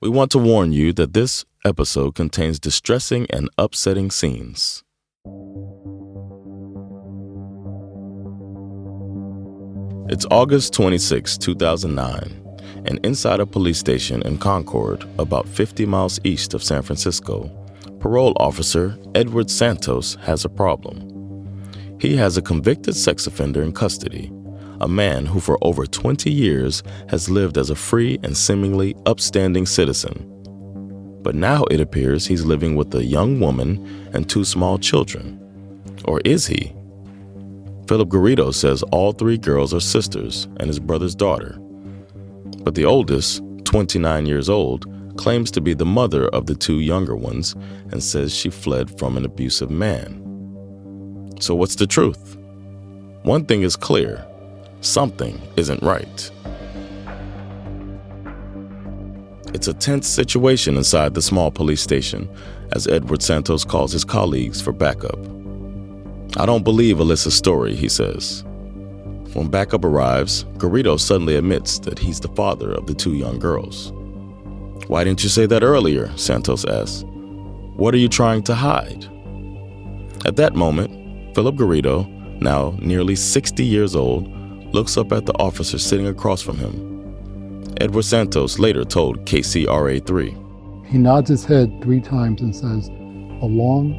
We want to warn you that this episode contains distressing and upsetting scenes. It's August 26, 2009, and inside a police station in Concord, about 50 miles east of San Francisco, parole officer Edward Santos has a problem. He has a convicted sex offender in custody, a man who for over 20 years has lived as a free and seemingly upstanding citizen. But now it appears he's living with a young woman and 2 small children. Or is he? Philip Garrido says all 3 girls are sisters and his brother's daughter. But the oldest, 29 years old, claims to be the mother of the 2 younger ones and says she fled from an abusive man. So what's the truth? One thing is clear. Something isn't right. It's a tense situation inside the small police station as Edward Santos calls his colleagues for backup. I don't believe Alyssa's story, he says. When backup arrives, Garrido suddenly admits that he's the father of the 2 young girls. Why didn't you say that earlier? Santos asks. What are you trying to hide? At that moment, Philip Garrido, now nearly 60 years old, looks up at the officer sitting across from him. Edward Santos later told KCRA3. He nods his head 3 times and says, a long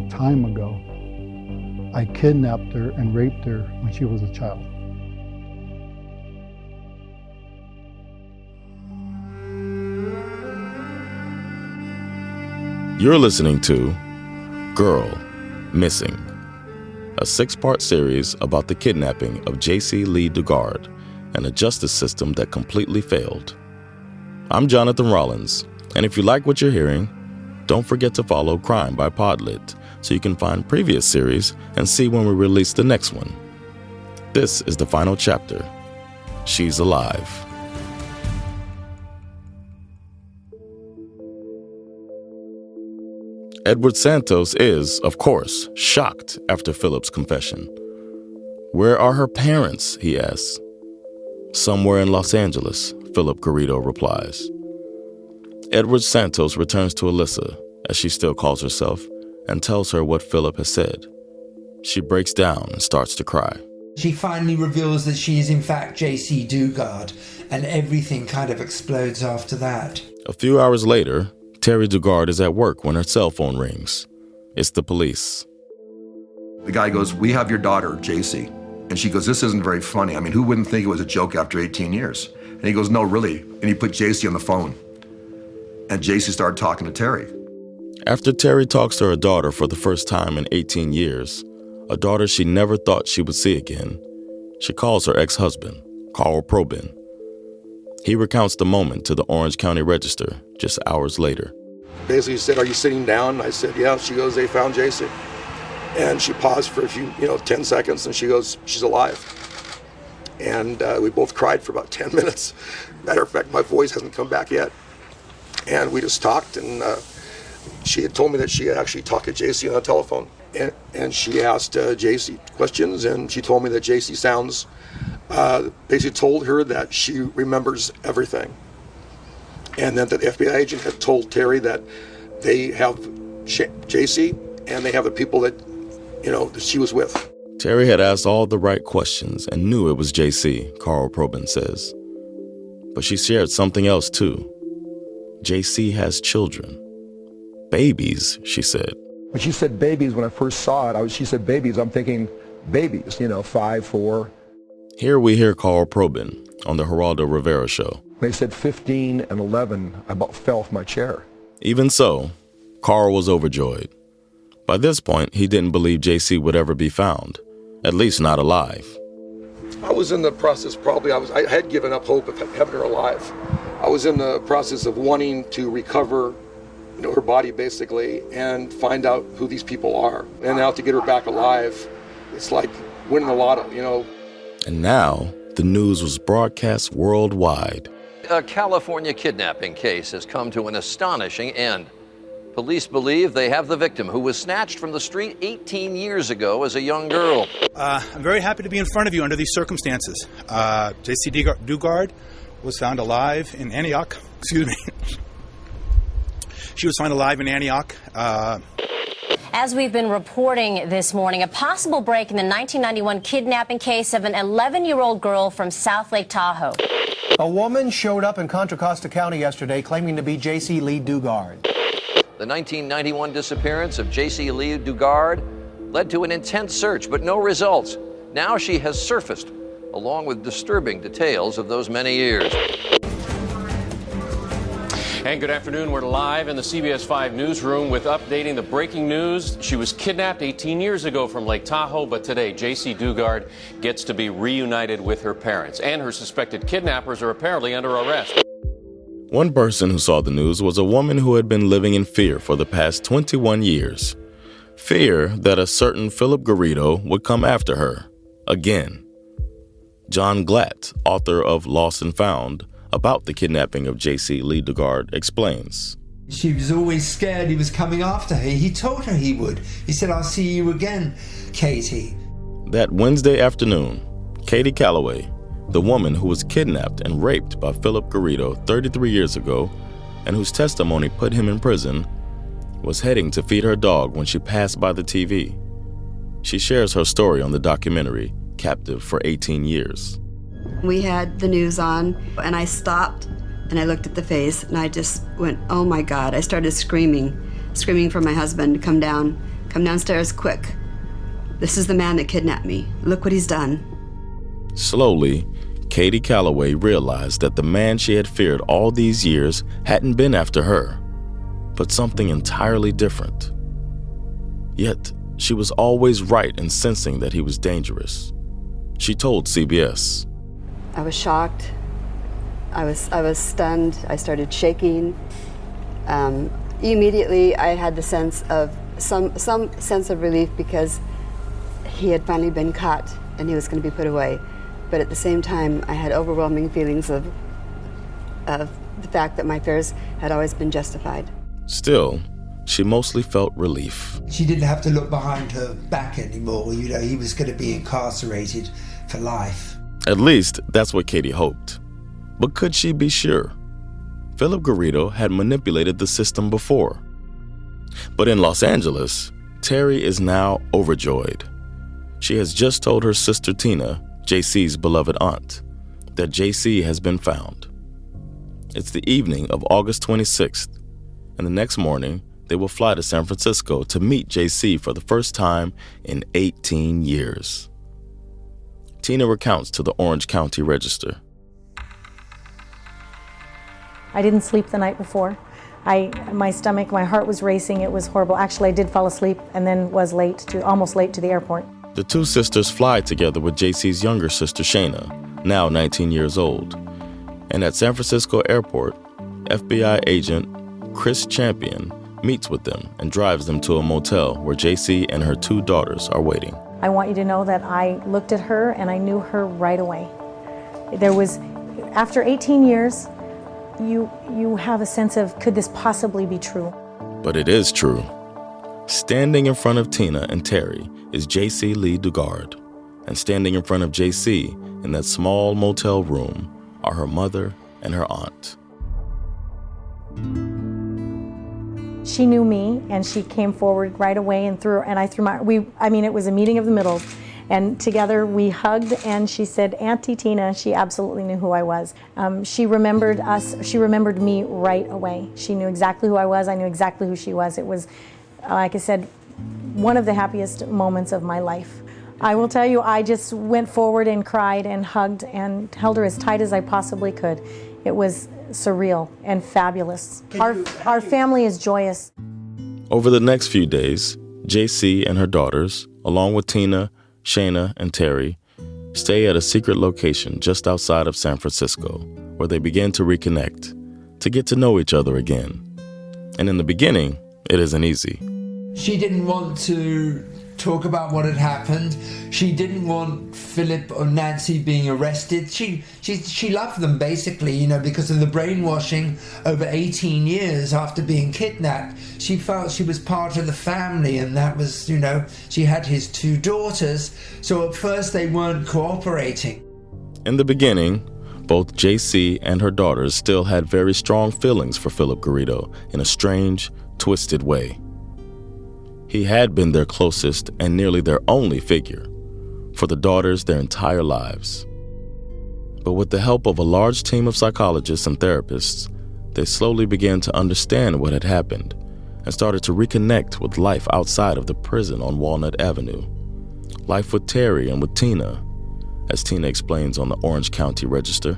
time ago, I kidnapped her and raped her when she was a child. You're listening to Girl Missing, a 6-part series about the kidnapping of Jaycee Dugard and a justice system that completely failed. I'm Jonathan Rollins, and if you like what you're hearing, don't forget to follow Crime by PodLit so you can find previous series and see when we release the next one. This is the final chapter. She's alive. Edward Santos is, of course, shocked after Philip's confession. Where are her parents? He asks. Somewhere in Los Angeles, Philip Garrido replies. Edward Santos returns to Alyssa, as she still calls herself, and tells her what Philip has said. She breaks down and starts to cry. She finally reveals that she is in fact Jaycee Dugard, and everything kind of explodes after that. A few hours later, Terry Dugard is at work when her cell phone rings. It's the police. The guy goes, we have your daughter, Jaycee. And she goes, this isn't very funny. I mean, who wouldn't think it was a joke after 18 years? And he goes, no, really. And he put Jaycee on the phone. And Jaycee started talking to Terry. After Terry talks to her daughter for the first time in 18 years, a daughter she never thought she would see again, she calls her ex-husband, Carl Probin. He recounts the moment to the Orange County Register just hours later. Basically, he said, are you sitting down? I said, yeah. She goes, they found Jaycee. And she paused for a few, 10 seconds, and she goes, she's alive. And we both cried for about 10 minutes. Matter of fact, my voice hasn't come back yet. And we just talked, and she had told me that she had actually talked to Jaycee on the telephone. And she asked Jaycee questions, and she told me that Jaycee sounds, basically told her that she remembers everything. And then the FBI agent had told Terry that they have Jaycee, and they have the people that, that she was with. Terry had asked all the right questions and knew it was Jaycee, Carl Probin says. But she shared something else too. Jaycee has children. Babies, she said. When she said babies, when I first saw it, she said babies, I'm thinking babies, 5, 4. Here we hear Carl Probin on the Geraldo Rivera show. They said 15 and 11, I about fell off my chair. Even so, Carl was overjoyed. By this point, he didn't believe Jaycee would ever be found, at least not alive. I was in the process, I had given up hope of having her alive. I was in the process of wanting to recover her body, basically, and find out who these people are. And now to get her back alive, it's like winning the lotto, And now, the news was broadcast worldwide. A California kidnapping case has come to an astonishing end. Police believe they have the victim, who was snatched from the street 18 years ago as a young girl. I'm very happy to be in front of you under these circumstances. Jaycee Dugard was found alive in Antioch. Excuse me. She was found alive in Antioch. As we've been reporting this morning, a possible break in the 1991 kidnapping case of an 11-year-old girl from South Lake Tahoe. A woman showed up in Contra Costa County yesterday claiming to be Jaycee Lee Dugard. The 1991 disappearance of Jaycee Lee Dugard led to an intense search, but no results. Now she has surfaced, along with disturbing details of those many years. And good afternoon. We're live in the CBS 5 newsroom with updating the breaking news. She was kidnapped 18 years ago from Lake Tahoe, but today Jaycee Dugard gets to be reunited with her parents, and her suspected kidnappers are apparently under arrest. One person who saw the news was a woman who had been living in fear for the past 21 years. Fear that a certain Philip Garrido would come after her, again. John Glatt, author of Lost and Found, about the kidnapping of Jaycee Lee Dugard, explains. She was always scared he was coming after her. He told her he would. He said, "I'll see you again, Katie." That Wednesday afternoon, Katie Calloway, the woman who was kidnapped and raped by Philip Garrido 33 years ago and whose testimony put him in prison, was heading to feed her dog when she passed by the TV. She shares her story on the documentary, Captive for 18 Years. We had the news on, and I stopped, and I looked at the face, and I just went, oh my God. I started screaming for my husband to come downstairs quick. This is the man that kidnapped me. Look what he's done. Slowly, Katie Calloway realized that the man she had feared all these years hadn't been after her, but something entirely different. Yet, she was always right in sensing that he was dangerous. She told CBS. I was shocked. I was stunned. I started shaking. Immediately, I had the sense of some sense of relief because he had finally been caught and he was going to be put away. But at the same time, I had overwhelming feelings of the fact that my fears had always been justified. Still, she mostly felt relief. She didn't have to look behind her back anymore. You know, he was going to be incarcerated for life. At least, that's what Katie hoped. But could she be sure? Philip Garrido had manipulated the system before. But in Los Angeles, Terry is now overjoyed. She has just told her sister Tina, Jaycee's beloved aunt, that Jaycee has been found. It's the evening of August 26th, and the next morning, they will fly to San Francisco to meet Jaycee for the first time in 18 years. Tina recounts to the Orange County Register. I didn't sleep the night before. My stomach, my heart was racing. It was horrible. Actually, I did fall asleep and then was almost late to the airport. The two sisters fly together with Jaycee's younger sister, Shayna, now 19 years old. And at San Francisco Airport, FBI agent Chris Champion meets with them and drives them to a motel where Jaycee and her two daughters are waiting. I want you to know that I looked at her and I knew her right away. After 18 years, you have a sense of, could this possibly be true? But it is true. Standing in front of Tina and Terry is Jaycee Lee Dugard. And standing in front of Jaycee in that small motel room are her mother and her aunt. She knew me, and she came forward right away and it was a meeting of the middles. And together we hugged, and she said, Auntie Tina. She absolutely knew who I was. She remembered us. She remembered me right away. She knew exactly who I was. I knew exactly who she was. It was, like I said, one of the happiest moments of my life. I will tell you, I just went forward and cried and hugged and held her as tight as I possibly could. It was surreal and fabulous. Our family is joyous. Over the next few days, Jaycee and her daughters, along with Tina, Shayna, and Terry, stay at a secret location just outside of San Francisco, where they begin to reconnect, to get to know each other again. And in the beginning, it isn't easy. She didn't want to talk about what had happened. She didn't want Philip or Nancy being arrested. She loved them, basically, you know, because of the brainwashing over 18 years after being kidnapped. She felt she was part of the family, and that was, you know, she had his two daughters, so at first they weren't cooperating. In the beginning, both Jaycee and her daughters still had very strong feelings for Philip Garrido in a strange, twisted way. He had been their closest and nearly their only figure, for the daughters their entire lives. But with the help of a large team of psychologists and therapists, they slowly began to understand what had happened and started to reconnect with life outside of the prison on Walnut Avenue. Life with Terry and with Tina, as Tina explains on the Orange County Register.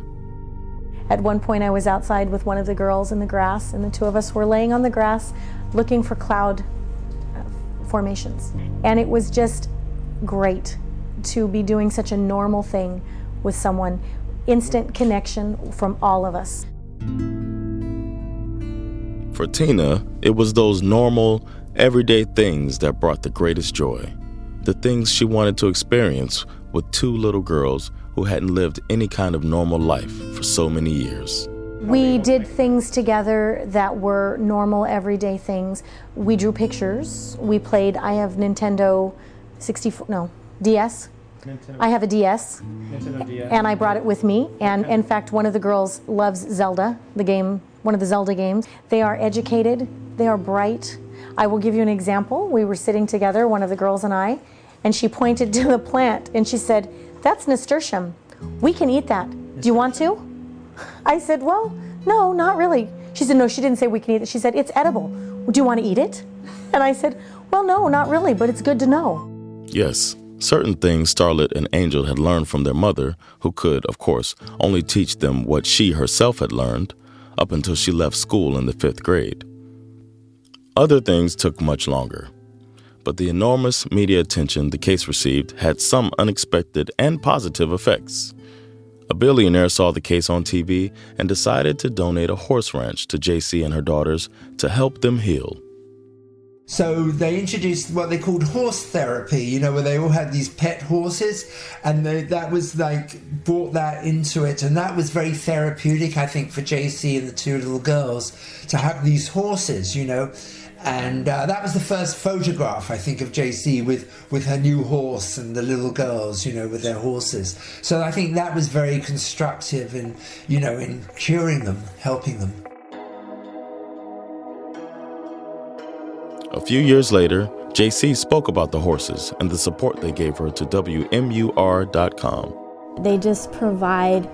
At one point I was outside with one of the girls in the grass, and the two of us were laying on the grass looking for cloud formations. And it was just great to be doing such a normal thing with someone. Instant connection from all of us. For Tina, it was those normal, everyday things that brought the greatest joy. The things she wanted to experience with two little girls who hadn't lived any kind of normal life for so many years. We did things together that were normal, everyday things. We drew pictures. We played, I have Nintendo DS. I have a DS, and I brought it with me. And in fact, one of the girls loves Zelda, the game, one of the Zelda games. They are educated, they are bright. I will give you an example. We were sitting together, one of the girls and I, and she pointed to the plant and she said, "That's nasturtium. We can eat that. Do you want to?" I said, "Well, no, not really." She said, "No, she didn't say we can eat it. She said, it's edible. Do you want to eat it?" And I said, "Well, no, not really, but it's good to know." Yes, certain things Starlet and Angel had learned from their mother, who could, of course, only teach them what she herself had learned up until she left school in the 5th grade. Other things took much longer, but the enormous media attention the case received had some unexpected and positive effects. A billionaire saw the case on TV and decided to donate a horse ranch to Jaycee and her daughters to help them heal. So they introduced what they called horse therapy, where they all had these pet horses, and that was brought that into it, and that was very therapeutic, I think, for Jaycee and the two little girls to have these horses, and that was the first photograph, I think, of Jaycee with her new horse and the little girls, with their horses. So I think that was very constructive in curing them, helping them. A few years later, Jaycee spoke about the horses and the support they gave her to WMUR.com. They just provide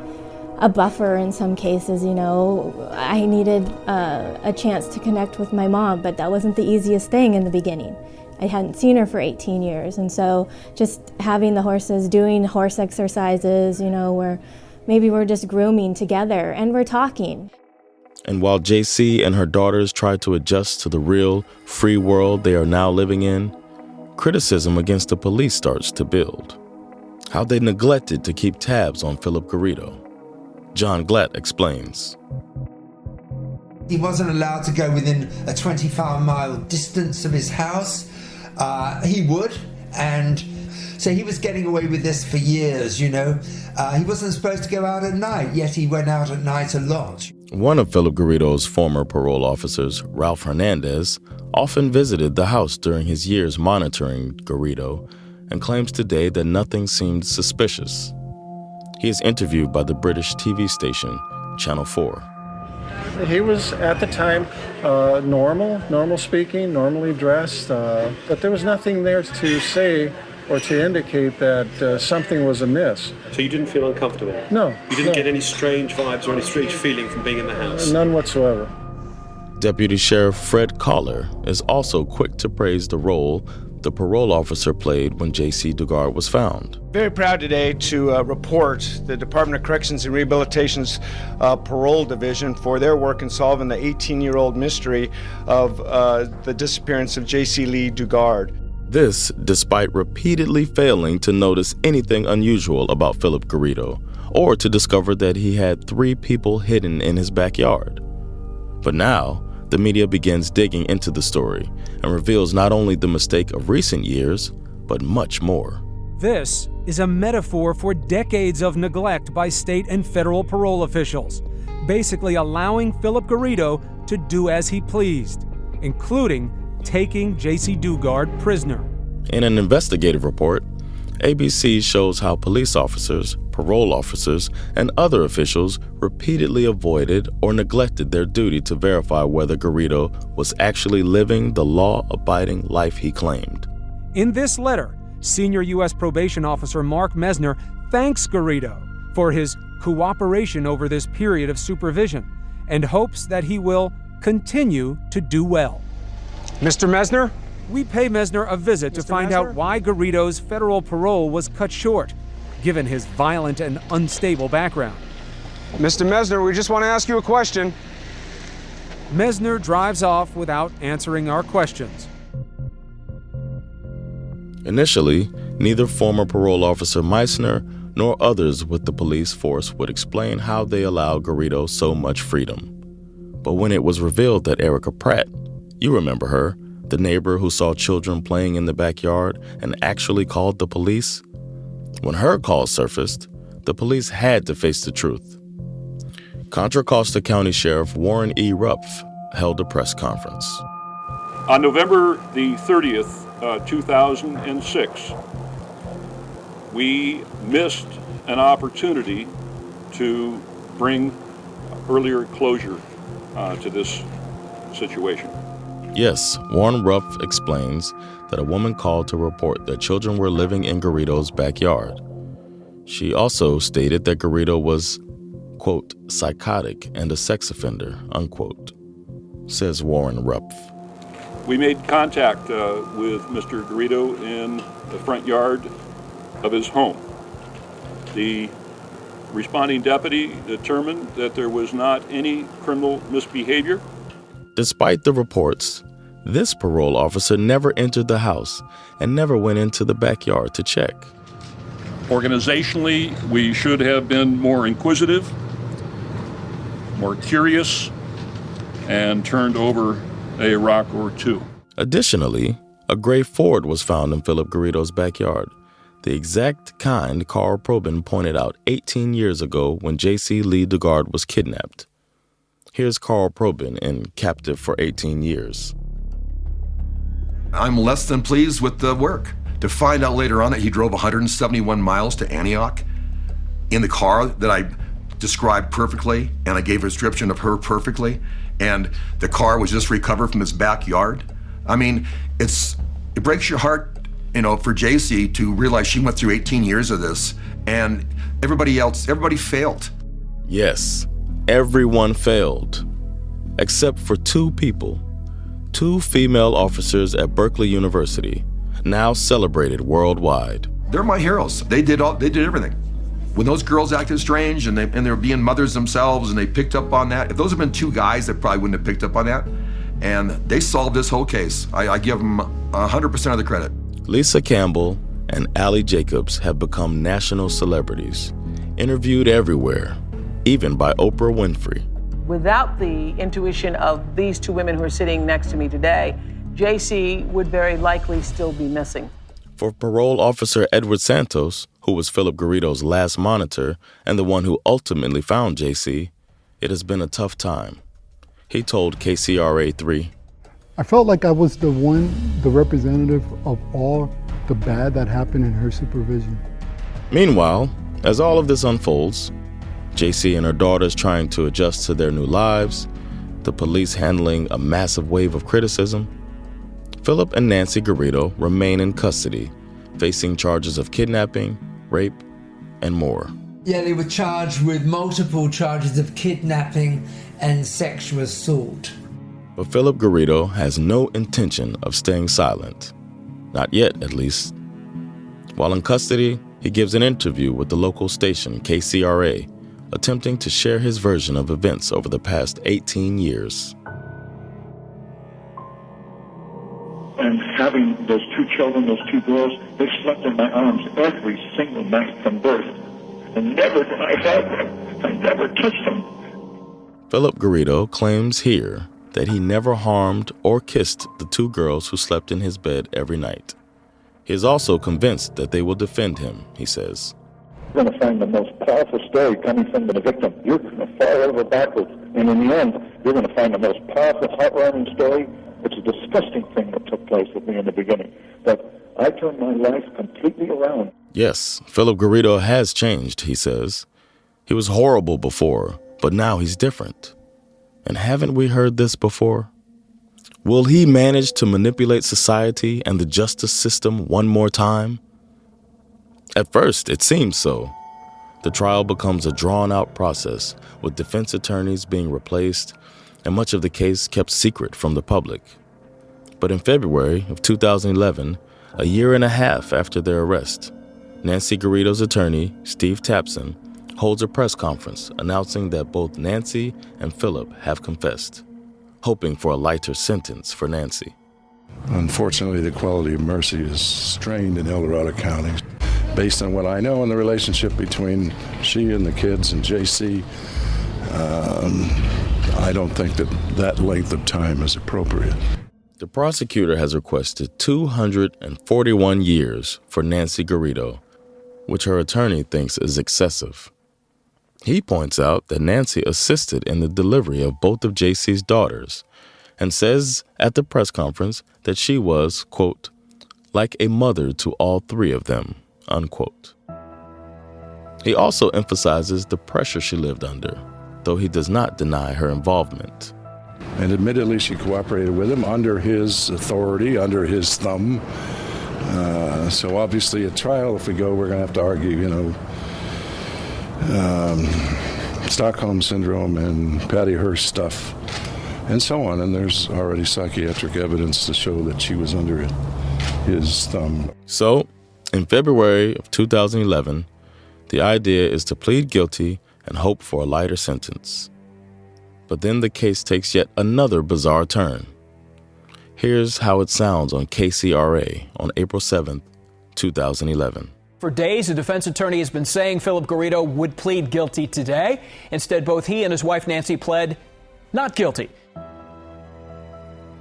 a buffer in some cases, I needed a chance to connect with my mom, but that wasn't the easiest thing in the beginning. I hadn't seen her for 18 years, and so just having the horses, doing horse exercises, where maybe we're just grooming together and we're talking. And while Jaycee and her daughters try to adjust to the real, free world they are now living in, criticism against the police starts to build. How they neglected to keep tabs on Philip Garrido. John Glatt explains. He wasn't allowed to go within a 25-mile distance of his house. He would, and so he was getting away with this for years, He wasn't supposed to go out at night, yet he went out at night a lot. One of Philip Garrido's former parole officers, Ralph Hernandez, often visited the house during his years monitoring Garrido and claims today that nothing seemed suspicious. He is interviewed by the British TV station, Channel 4. He was, at the time, normal speaking, normally dressed, but there was nothing there to say or to indicate that something was amiss. So you didn't feel uncomfortable? No. You didn't get any strange vibes or any strange feeling from being in the house? None whatsoever. Deputy Sheriff Fred Collar is also quick to praise the role the parole officer played when Jaycee Dugard was found. Very proud today to report the Department of Corrections and Rehabilitation's Parole Division for their work in solving the 18-year-old mystery of the disappearance of Jaycee Lee Dugard. This, despite repeatedly failing to notice anything unusual about Philip Garrido, or to discover that he had 3 people hidden in his backyard. But now, the media begins digging into the story and reveals not only the mistake of recent years, but much more. This is a metaphor for decades of neglect by state and federal parole officials, basically allowing Philip Garrido to do as he pleased, including taking Jaycee Dugard prisoner. In an investigative report, ABC shows how police officers, parole officers and other officials repeatedly avoided or neglected their duty to verify whether Garrido was actually living the law-abiding life he claimed. In this letter, Senior U.S. Probation Officer Mark Mesner thanks Garrido for his cooperation over this period of supervision and hopes that he will continue to do well. Mr. Mesner? We pay Mesner a visit to find out why Garrido's federal parole was cut short, given his violent and unstable background. Mr. Mesner, we just want to ask you a question. Mesner drives off without answering our questions. Initially, neither former parole officer Meissner nor others with the police force would explain how they allowed Garrido so much freedom. But when it was revealed that Erica Pratt, you remember her, the neighbor who saw children playing in the backyard and actually called the police, when her call surfaced, the police had to face the truth. Contra Costa County Sheriff Warren E. Rupp held a press conference. On November the 30th, 2006, we missed an opportunity to bring earlier closure to this situation. Yes, Warren Rupp explains that a woman called to report that children were living in Garrido's backyard. She also stated that Garrido was, quote, psychotic and a sex offender, unquote, says Warren Rupp. We made contact with Mr. Garrido in the front yard of his home. The responding deputy determined that there was not any criminal misbehavior. Despite the reports, this parole officer never entered the house and never went into the backyard to check. Organizationally, we should have been more inquisitive, more curious, and turned over a rock or two. Additionally, a gray Ford was found in Philip Garrido's backyard, the exact kind Carl Probin pointed out 18 years ago when Jaycee Lee Dugard was kidnapped. Here's Carl Probin in Captive for 18 Years. I'm less than pleased with the work. To find out later on that he drove 171 miles to Antioch in the car that I described perfectly, and I gave a description of her perfectly, and the car was just recovered from his backyard. I mean, it breaks your heart, for Jaycee to realize she went through 18 years of this, and everybody failed. Yes, everyone failed, except for two people, two female officers at Berkeley University, now celebrated worldwide. They're my heroes. They did everything. When those girls acted strange and they were being mothers themselves and they picked up on that, if those had been two guys, they probably wouldn't have picked up on that. And they solved this whole case. I give them 100% of the credit. Lisa Campbell and Allie Jacobs have become national celebrities, interviewed everywhere, even by Oprah Winfrey. Without the intuition of these two women who are sitting next to me today, Jaycee would very likely still be missing. For parole officer Edward Santos, who was Philip Garrido's last monitor and the one who ultimately found Jaycee, it has been a tough time. He told KCRA3, I felt like I was the representative of all the bad that happened in her supervision. Meanwhile, as all of this unfolds, Jaycee and her daughters trying to adjust to their new lives, the police handling a massive wave of criticism, Philip and Nancy Garrido remain in custody, facing charges of kidnapping, rape, and more. Yeah, they were charged with multiple charges of kidnapping and sexual assault. But Philip Garrido has no intention of staying silent. Not yet, at least. While in custody, he gives an interview with the local station, KCRA, attempting to share his version of events over the past 18 years. And having those two children, those two girls, they slept in my arms every single night from birth. And never did I have them. I never touched them. Philip Garrido claims here that he never harmed or kissed the two girls who slept in his bed every night. He is also convinced that they will defend him, he says. You're going to find the most powerful story coming from the victim. You're going to fall over backwards. And in the end, you're going to find the most powerful, heart-warming story. It's a disgusting thing that took place with me in the beginning. But I turned my life completely around. Yes, Philip Garrido has changed, he says. He was horrible before, but now he's different. And haven't we heard this before? Will he manage to manipulate society and the justice system one more time? At first, it seems so. The trial becomes a drawn-out process, with defense attorneys being replaced and much of the case kept secret from the public. But in February of 2011, a year and a half after their arrest, Nancy Garrido's attorney, Steve Tapson, holds a press conference announcing that both Nancy and Philip have confessed, hoping for a lighter sentence for Nancy. Unfortunately, the quality of mercy is strained in El Dorado County. Based on what I know in the relationship between she and the kids and Jaycee, I don't think that length of time is appropriate. The prosecutor has requested 241 years for Nancy Garrido, which her attorney thinks is excessive. He points out that Nancy assisted in the delivery of both of Jaycee's daughters and says at the press conference that she was, quote, like a mother to all three of them, unquote. He also emphasizes the pressure she lived under, though he does not deny her involvement. And admittedly, she cooperated with him under his authority, under his thumb. So obviously at trial, if we go, we're going to have to argue, Stockholm Syndrome and Patty Hearst stuff and so on. And there's already psychiatric evidence to show that she was under his thumb. So, in February of 2011, the idea is to plead guilty and hope for a lighter sentence. But then the case takes yet another bizarre turn. Here's how it sounds on KCRA on April 7th, 2011. For days, the defense attorney has been saying Philip Garrido would plead guilty today. Instead, both he and his wife Nancy pled not guilty.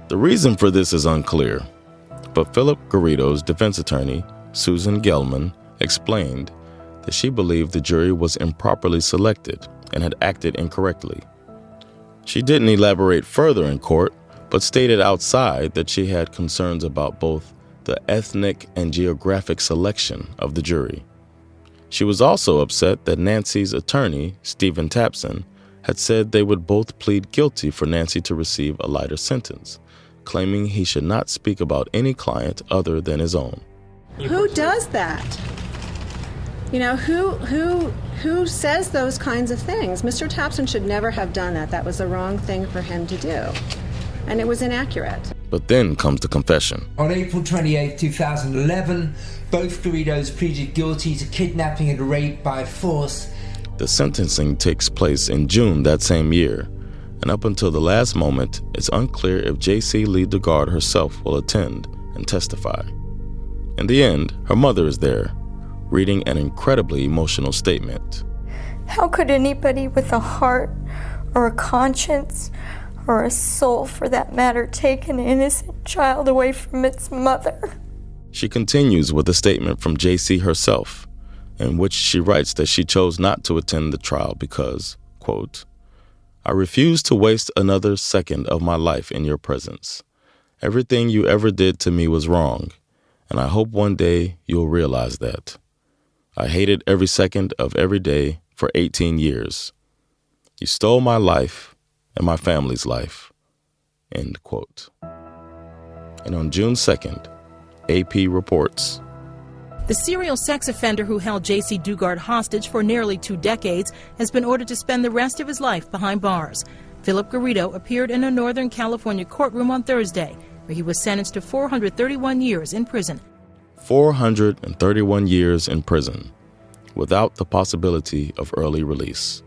The reason for this is unclear, but Philip Garrido's defense attorney, Susan Gelman, explained that she believed the jury was improperly selected and had acted incorrectly. She didn't elaborate further in court, but stated outside that she had concerns about both the ethnic and geographic selection of the jury. She was also upset that Nancy's attorney, Stephen Tapson, had said they would both plead guilty for Nancy to receive a lighter sentence, claiming he should not speak about any client other than his own. Who does that? Who says those kinds of things? Mr. Tapson should never have done that. That was the wrong thing for him to do. And it was inaccurate. But then comes the confession. On April 28, 2011, both Garridos pleaded guilty to kidnapping and rape by force. The sentencing takes place in June that same year, and up until the last moment, it's unclear if Jaycee Lee Dugard herself will attend and testify. In the end, her mother is there, reading an incredibly emotional statement. How could anybody with a heart or a conscience or a soul, for that matter, take an innocent child away from its mother? She continues with a statement from Jaycee herself, in which she writes that she chose not to attend the trial because, quote, I refuse to waste another second of my life in your presence. Everything you ever did to me was wrong, and I hope one day you'll realize that. I hated every second of every day for 18 years. You stole my life and my family's life, end quote. And on June 2nd, AP reports, the serial sex offender who held Jaycee Dugard hostage for nearly 2 decades has been ordered to spend the rest of his life behind bars. Philip Garrido appeared in a Northern California courtroom on Thursday, where he was sentenced to 431 years in prison. 431 years in prison, without the possibility of early release.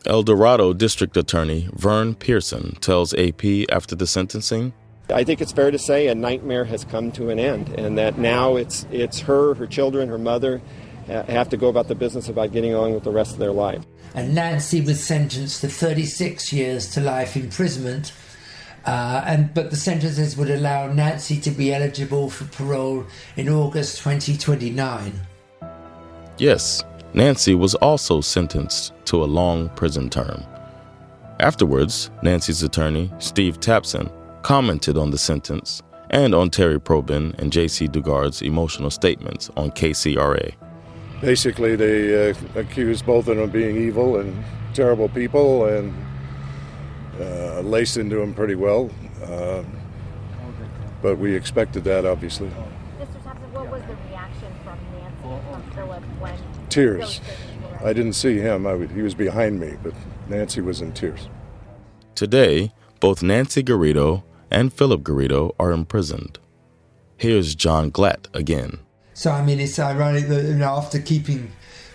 El Dorado District Attorney Vern Pearson tells AP after the sentencing, I think it's fair to say a nightmare has come to an end, and that now it's her children, her mother, have to go about the business about getting on with the rest of their life. And Nancy was sentenced to 36 years to life imprisonment, but the sentences would allow Nancy to be eligible for parole in August 2029. Yes, Nancy was also sentenced to a long prison term. Afterwards, Nancy's attorney, Steve Tapson, commented on the sentence and on Terry Probin and Jaycee Dugard's emotional statements on KCRA. Basically, they accused both of them of being evil and terrible people and laced into them pretty well. But we expected that, obviously. Mr. Thompson, what was the reaction from Nancy and from Philip when... Tears. I didn't see him. He was behind me, but Nancy was in tears. Today, both Nancy Garrido and Philip Garrido are imprisoned. Here's John Glatt again. So, I mean, it's ironic that after keeping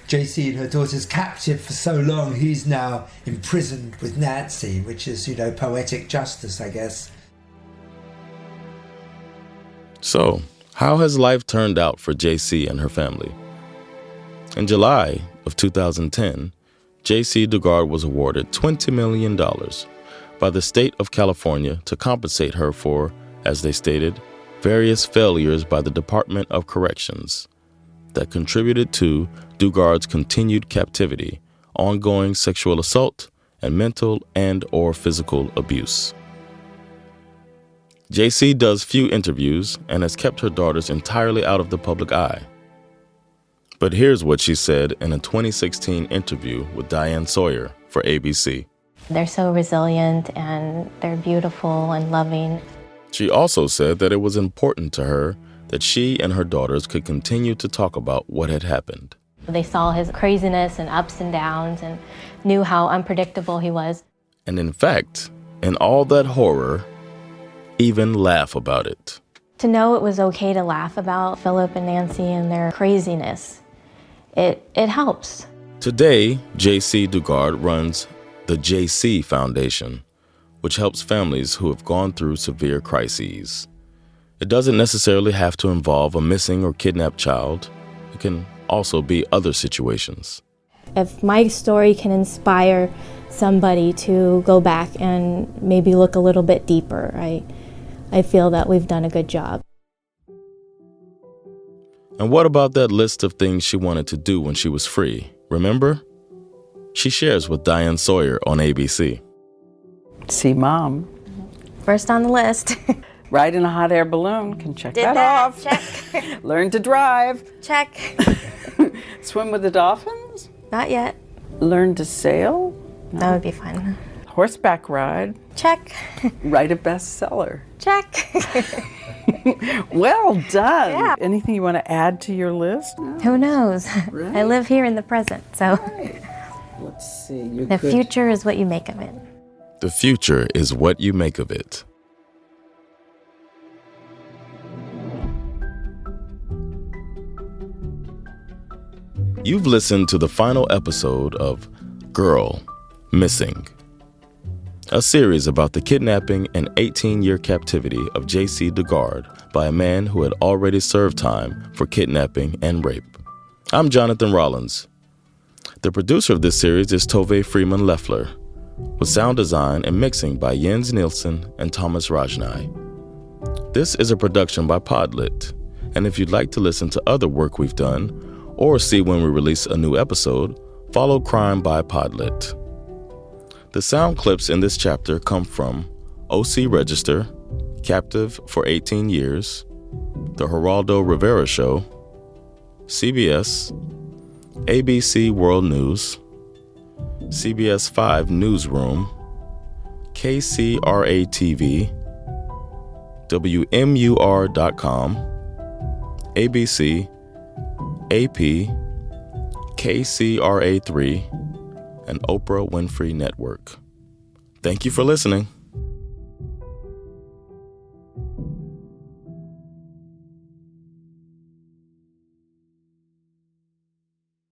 Jaycee and her daughters captive for so long, he's now imprisoned with Nancy, which is, poetic justice, I guess. So, how has life turned out for Jaycee and her family? In July of 2010, Jaycee Dugard was awarded $20 million by the state of California to compensate her for, as they stated, various failures by the Department of Corrections that contributed to Dugard's continued captivity, ongoing sexual assault, and mental and/or physical abuse. Jaycee does few interviews and has kept her daughters entirely out of the public eye. But here's what she said in a 2016 interview with Diane Sawyer for ABC. They're so resilient and they're beautiful and loving. She also said that it was important to her that she and her daughters could continue to talk about what had happened. They saw his craziness and ups and downs and knew how unpredictable he was. And in fact, in all that horror, even laugh about it. To know it was okay to laugh about Philip and Nancy and their craziness, it helps. Today, Jaycee Dugard runs the Jaycee Foundation, which helps families who have gone through severe crises. It doesn't necessarily have to involve a missing or kidnapped child. It can also be other situations. If my story can inspire somebody to go back and maybe look a little bit deeper, I feel that we've done a good job. And what about that list of things she wanted to do when she was free? Remember? She shares with Diane Sawyer on ABC. See Mom. First on the list. Ride in a hot air balloon. Can check Did that off. Check. Learn to drive. Check. Swim with the dolphins. Not yet. Learn to sail. No. That would be fun. Horseback ride. Check. Write a bestseller. Check. Well done. Yeah. Anything you want to add to your list? Who knows? Right. I live here in the present, so. Right. Let's see. The future is what you make of it. The future is what you make of it. You've listened to the final episode of Girl, Missing, a series about the kidnapping and 18-year captivity of Jaycee Dugard by a man who had already served time for kidnapping and rape. I'm Jonathan Rollins. The producer of this series is Tove Freeman Leffler, with sound design and mixing by Jens Nielsen and Thomas Rajnai. This is a production by PodLit, and if you'd like to listen to other work we've done or see when we release a new episode, follow Crime by PodLit. The sound clips in this chapter come from OC Register, Captive for 18 Years, The Geraldo Rivera Show, CBS, ABC World News, CBS 5 Newsroom, KCRA TV, WMUR.com, ABC, AP, KCRA3, and Oprah Winfrey Network. Thank you for listening.